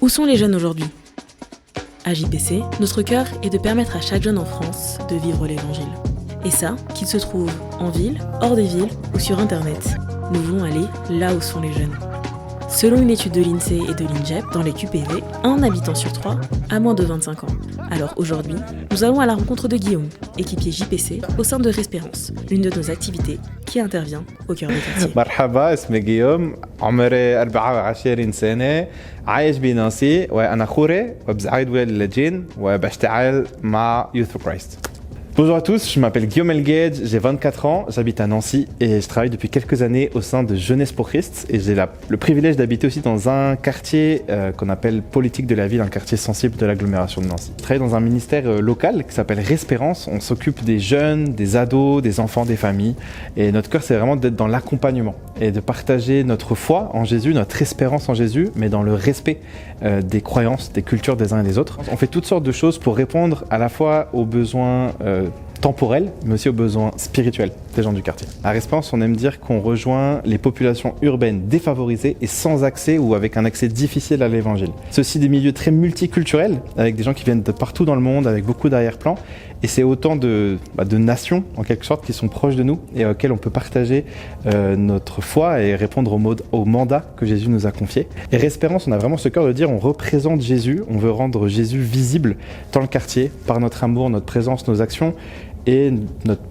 Où sont les jeunes aujourd'hui ? À JPC, notre cœur est de permettre à chaque jeune en France de vivre l'Évangile. Et ça, qu'il se trouve en ville, hors des villes ou sur Internet. Nous voulons aller là où sont les jeunes. Selon une étude de l'INSEE et de l'INJEP, dans les QPV, un habitant sur 3 a moins de 25 ans. Alors aujourd'hui, nous allons à la rencontre de Guillaume, équipier JPC au sein de Respérance, l'une de nos activités qui intervient au cœur des quartiers. مرحبا اسمي جيوم عمري 24 سنة عايش بنانسي وأنا خوري وبزعيد ولاد اللاجئين وبشتغل مع Youth for Christ. Bonjour à tous, je m'appelle Guillaume Elguedj, j'ai 24 ans, j'habite à Nancy et je travaille depuis quelques années au sein de Jeunesse pour Christ et j'ai le privilège d'habiter aussi dans un quartier qu'on appelle politique de la ville, un quartier sensible de l'agglomération de Nancy. Je travaille dans un ministère local qui s'appelle Respérance, on s'occupe des jeunes, des ados, des enfants, des familles et notre cœur c'est vraiment d'être dans l'accompagnement et de partager notre foi en Jésus, notre espérance en Jésus, mais dans le respect des croyances, des cultures des uns et des autres. On fait toutes sortes de choses pour répondre à la fois aux besoins temporels, mais aussi aux besoins spirituels des gens du quartier. À Respérance, on aime dire qu'on rejoint les populations urbaines défavorisées et sans accès ou avec un accès difficile à l'évangile. C'est aussi des milieux très multiculturels, avec des gens qui viennent de partout dans le monde, avec beaucoup d'arrière-plans, et c'est autant de nations, en quelque sorte, qui sont proches de nous et auxquelles on peut partager notre foi et répondre au mandat que Jésus nous a confié. Et Respérance, on a vraiment ce cœur de dire on représente Jésus, on veut rendre Jésus visible dans le quartier par notre amour, notre présence, nos actions et notre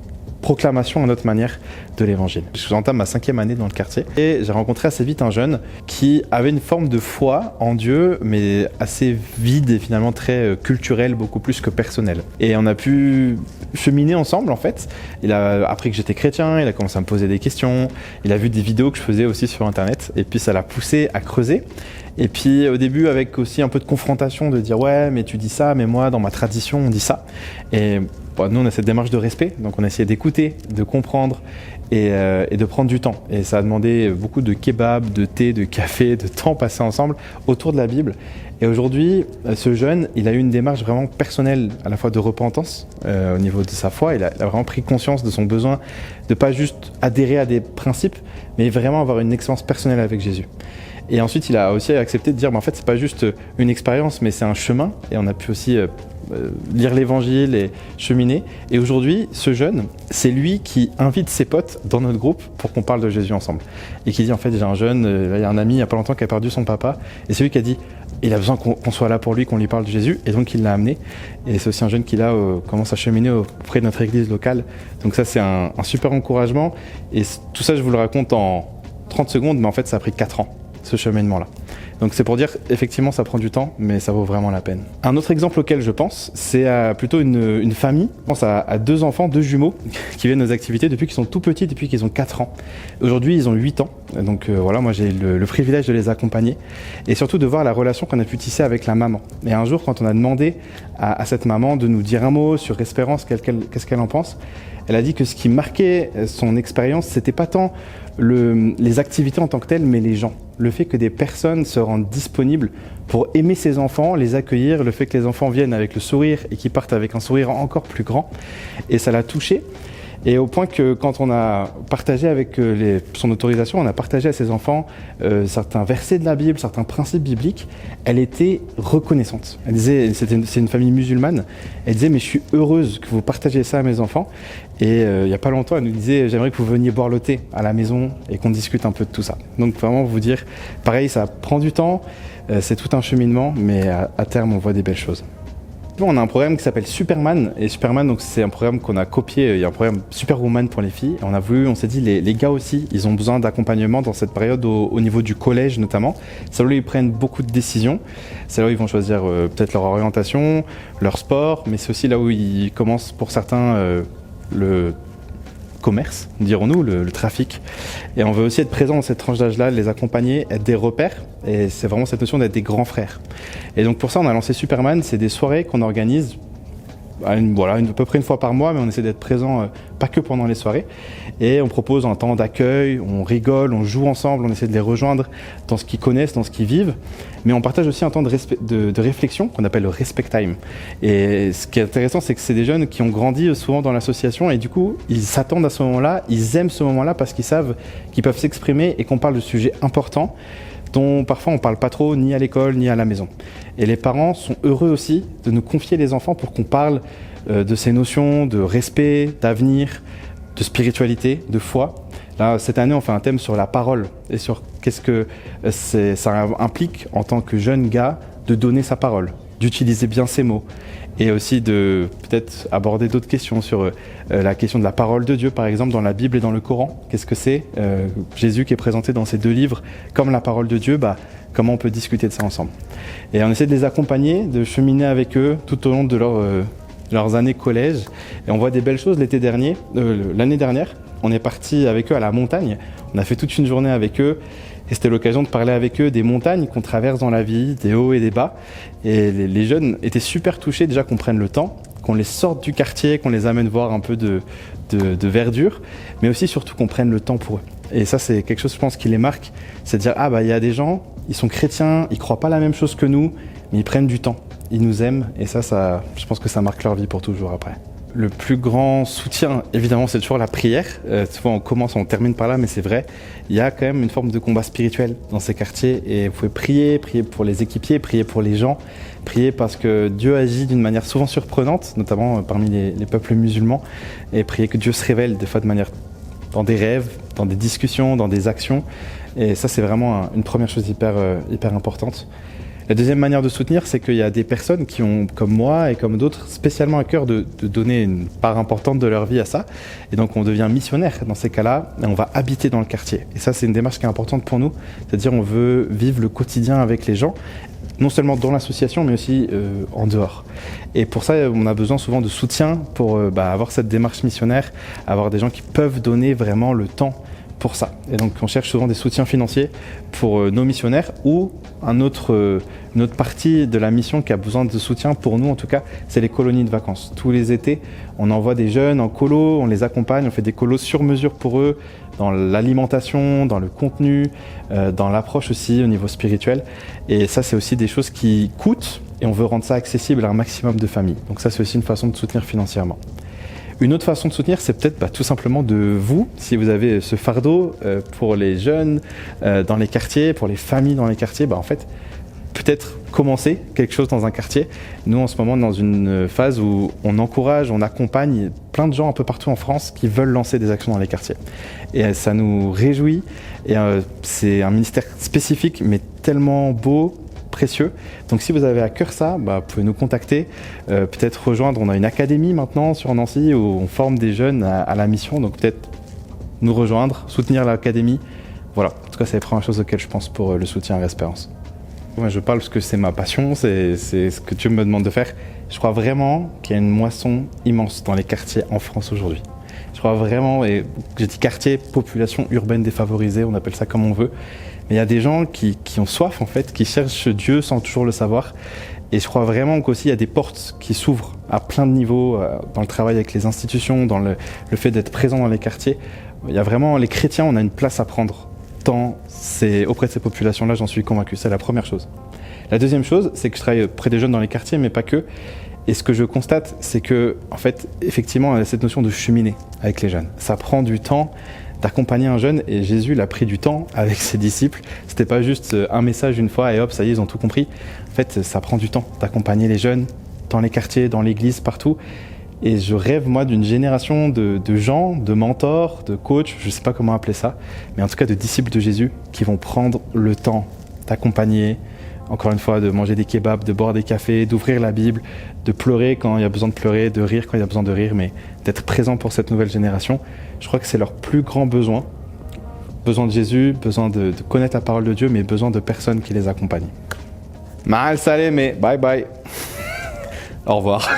proclamation à notre manière de l'évangile. Je entame ma 5e année dans le quartier et j'ai rencontré assez vite un jeune qui avait une forme de foi en Dieu mais assez vide et finalement très culturelle, beaucoup plus que personnelle. Et on a pu cheminer ensemble en fait. Il a appris que j'étais chrétien, il a commencé à me poser des questions, il a vu des vidéos que je faisais aussi sur internet et puis ça l'a poussé à creuser. Et puis au début avec aussi un peu de confrontation de dire ouais mais tu dis ça mais moi dans ma tradition on dit ça. Et nous on a cette démarche de respect donc on a essayé d'écouter, de comprendre et de prendre du temps. Et ça a demandé beaucoup de kebab, de thé, de café, de temps passé ensemble autour de la Bible. Et aujourd'hui, ce jeune, il a eu une démarche vraiment personnelle, à la fois de repentance au niveau de sa foi. Il a vraiment pris conscience de son besoin de pas juste adhérer à des principes, mais vraiment avoir une expérience personnelle avec Jésus. Et ensuite, il a aussi accepté de dire, en fait, c'est pas juste une expérience, mais c'est un chemin. Et on a pu aussi lire l'évangile et cheminer. Et aujourd'hui, ce jeune, c'est lui qui invite ses potes dans notre groupe pour qu'on parle de Jésus ensemble. Et qui dit, en fait, j'ai un jeune, il y a un ami il y a pas longtemps qui a perdu son papa. Et c'est lui qui a dit, il a besoin qu'on soit là pour lui, qu'on lui parle de Jésus. Et donc, il l'a amené. Et c'est aussi un jeune qui, là, commence à cheminer auprès de notre église locale. Donc ça, c'est un super encouragement. Et tout ça, je vous le raconte en 30 secondes, mais en fait, ça a pris 4 ans. Ce cheminement-là. Donc c'est pour dire, effectivement, ça prend du temps, mais ça vaut vraiment la peine. Un autre exemple auquel je pense, c'est plutôt une famille. Je pense à 2 enfants, 2 jumeaux, qui viennent aux activités depuis qu'ils sont tout petits, depuis qu'ils ont 4 ans. Aujourd'hui, ils ont 8 ans. Donc voilà, moi j'ai le privilège de les accompagner. Et surtout de voir la relation qu'on a pu tisser avec la maman. Et un jour, quand on a demandé à cette maman de nous dire un mot sur Espérance, qu'est-ce qu'elle en pense, elle a dit que ce qui marquait son expérience, c'était pas tant les activités en tant que telles, mais les gens. Le fait que des personnes se rendent disponibles pour aimer ces enfants, les accueillir, le fait que les enfants viennent avec le sourire et qu'ils partent avec un sourire encore plus grand. Et ça l'a touché. Et au point que quand on a partagé avec son autorisation, on a partagé à ses enfants certains versets de la Bible, certains principes bibliques, elle était reconnaissante. Elle disait, c'est une famille musulmane, elle disait mais je suis heureuse que vous partagiez ça à mes enfants. Et il n'y a pas longtemps, elle nous disait j'aimerais que vous veniez boire le thé à la maison et qu'on discute un peu de tout ça. Donc vraiment vous dire, pareil ça prend du temps, c'est tout un cheminement, mais à terme on voit des belles choses. On a un programme qui s'appelle Superman, et Superman donc c'est un programme qu'on a copié, il y a un programme Superwoman pour les filles, et on s'est dit les gars aussi, ils ont besoin d'accompagnement dans cette période au niveau du collège notamment. C'est là où ils prennent beaucoup de décisions, c'est là où ils vont choisir peut-être leur orientation, leur sport, mais c'est aussi là où ils commencent pour certains le commerce, dirons-nous, le trafic. Et on veut aussi être présent dans cette tranche d'âge-là, les accompagner, être des repères. Et c'est vraiment cette notion d'être des grands frères. Et donc pour ça, on a lancé Superman. C'est des soirées qu'on organise à peu près une fois par mois, mais on essaie d'être présent pas que pendant les soirées. Et on propose un temps d'accueil, on rigole, on joue ensemble, on essaie de les rejoindre dans ce qu'ils connaissent, dans ce qu'ils vivent. Mais on partage aussi un temps de réflexion qu'on appelle le Respect Time. Et ce qui est intéressant, c'est que c'est des jeunes qui ont grandi souvent dans l'association et du coup, ils s'attendent à ce moment-là, ils aiment ce moment-là parce qu'ils savent qu'ils peuvent s'exprimer et qu'on parle de sujets importants dont parfois on parle pas trop ni à l'école ni à la maison. Et les parents sont heureux aussi de nous confier les enfants pour qu'on parle de ces notions de respect, d'avenir, de spiritualité, de foi. Là, cette année, on fait un thème sur la parole et sur qu'est-ce que ça implique en tant que jeune gars de donner sa parole, d'utiliser bien ses mots et aussi de peut-être aborder d'autres questions sur la question de la parole de Dieu, par exemple, dans la Bible et dans le Coran. Qu'est-ce que c'est Jésus qui est présenté dans ces deux livres comme la parole de Dieu, comment on peut discuter de ça ensemble. Et on essaie de les accompagner, de cheminer avec eux tout au long de leurs années collège. Et on voit des belles choses l'année dernière. On est parti avec eux à la montagne. On a fait toute une journée avec eux. Et c'était l'occasion de parler avec eux des montagnes qu'on traverse dans la vie, des hauts et des bas. Et les jeunes étaient super touchés déjà qu'on prenne le temps, qu'on les sorte du quartier, qu'on les amène voir un peu de verdure, mais aussi surtout qu'on prenne le temps pour eux. Et ça, c'est quelque chose, je pense, qui les marque. C'est de dire, il y a des gens, ils sont chrétiens, ils croient pas la même chose que nous, mais ils prennent du temps. Ils nous aiment. Et ça, je pense que ça marque leur vie pour toujours après. Le plus grand soutien, évidemment, c'est toujours la prière. Souvent, on termine par là, mais c'est vrai. Il y a quand même une forme de combat spirituel dans ces quartiers. Et vous pouvez prier pour les équipiers, prier pour les gens, prier parce que Dieu agit d'une manière souvent surprenante, notamment parmi les peuples musulmans, et prier que Dieu se révèle des fois dans des rêves, dans des discussions, dans des actions. Et ça, c'est vraiment une première chose hyper importante. La deuxième manière de soutenir, c'est qu'il y a des personnes qui ont, comme moi et comme d'autres, spécialement à cœur de donner une part importante de leur vie à ça. Et donc on devient missionnaire dans ces cas-là, et on va habiter dans le quartier. Et ça, c'est une démarche qui est importante pour nous, c'est-à-dire on veut vivre le quotidien avec les gens, non seulement dans l'association, mais aussi en dehors. Et pour ça, on a besoin souvent de soutien pour avoir cette démarche missionnaire, avoir des gens qui peuvent donner vraiment le temps pour ça. Et donc on cherche souvent des soutiens financiers pour nos missionnaires ou une autre partie de la mission qui a besoin de soutien pour nous en tout cas, c'est les colonies de vacances. Tous les étés, on envoie des jeunes en colo, on les accompagne, on fait des colos sur mesure pour eux, dans l'alimentation, dans le contenu, dans l'approche aussi au niveau spirituel. Et ça, c'est aussi des choses qui coûtent et on veut rendre ça accessible à un maximum de familles. Donc ça, c'est aussi une façon de soutenir financièrement. Une autre façon de soutenir, c'est peut-être tout simplement de vous, si vous avez ce fardeau pour les jeunes dans les quartiers, pour les familles dans les quartiers, en fait, peut-être commencer quelque chose dans un quartier. Nous, en ce moment, dans une phase où on encourage, on accompagne plein de gens un peu partout en France qui veulent lancer des actions dans les quartiers. Et ça nous réjouit. Et c'est un ministère spécifique, mais tellement beau, précieux. Donc si vous avez à cœur ça, vous pouvez nous contacter, peut-être rejoindre, on a une académie maintenant sur Nancy où on forme des jeunes à la mission, donc peut-être nous rejoindre, soutenir l'académie. Voilà, en tout cas c'est la première chose auquel je pense pour le soutien à l'Espérance. Moi je parle parce que c'est ma passion, c'est ce que Dieu me demande de faire. Je crois vraiment qu'il y a une moisson immense dans les quartiers en France aujourd'hui. Je crois vraiment, et j'ai dit quartier, population urbaine défavorisée, on appelle ça comme on veut. Mais il y a des gens qui ont soif en fait, qui cherchent Dieu sans toujours le savoir. Et je crois vraiment qu'aussi il y a des portes qui s'ouvrent à plein de niveaux, dans le travail avec les institutions, dans le fait d'être présent dans les quartiers. Il y a vraiment, les chrétiens, on a une place à prendre. Auprès de ces populations-là, j'en suis convaincu. C'est la première chose. La deuxième chose, c'est que je travaille près des jeunes dans les quartiers, mais pas que. Et ce que je constate, c'est que, en fait, effectivement, il y a cette notion de cheminer avec les jeunes. Ça prend du temps d'accompagner un jeune, et Jésus l'a pris du temps avec ses disciples. C'était pas juste un message une fois et hop, ça y est, ils ont tout compris. En fait, ça prend du temps d'accompagner les jeunes dans les quartiers, dans l'église, partout. Et je rêve, moi, d'une génération de gens, de mentors, de coachs, je sais pas comment appeler ça, mais en tout cas de disciples de Jésus qui vont prendre le temps d'accompagner, encore une fois, de manger des kebabs, de boire des cafés, d'ouvrir la Bible, de pleurer quand il y a besoin de pleurer, de rire quand il y a besoin de rire, mais d'être présent pour cette nouvelle génération. Je crois que c'est leur plus grand besoin. Besoin de Jésus, besoin de connaître la parole de Dieu, mais besoin de personnes qui les accompagnent. Ma'al salam et bye bye. Au revoir.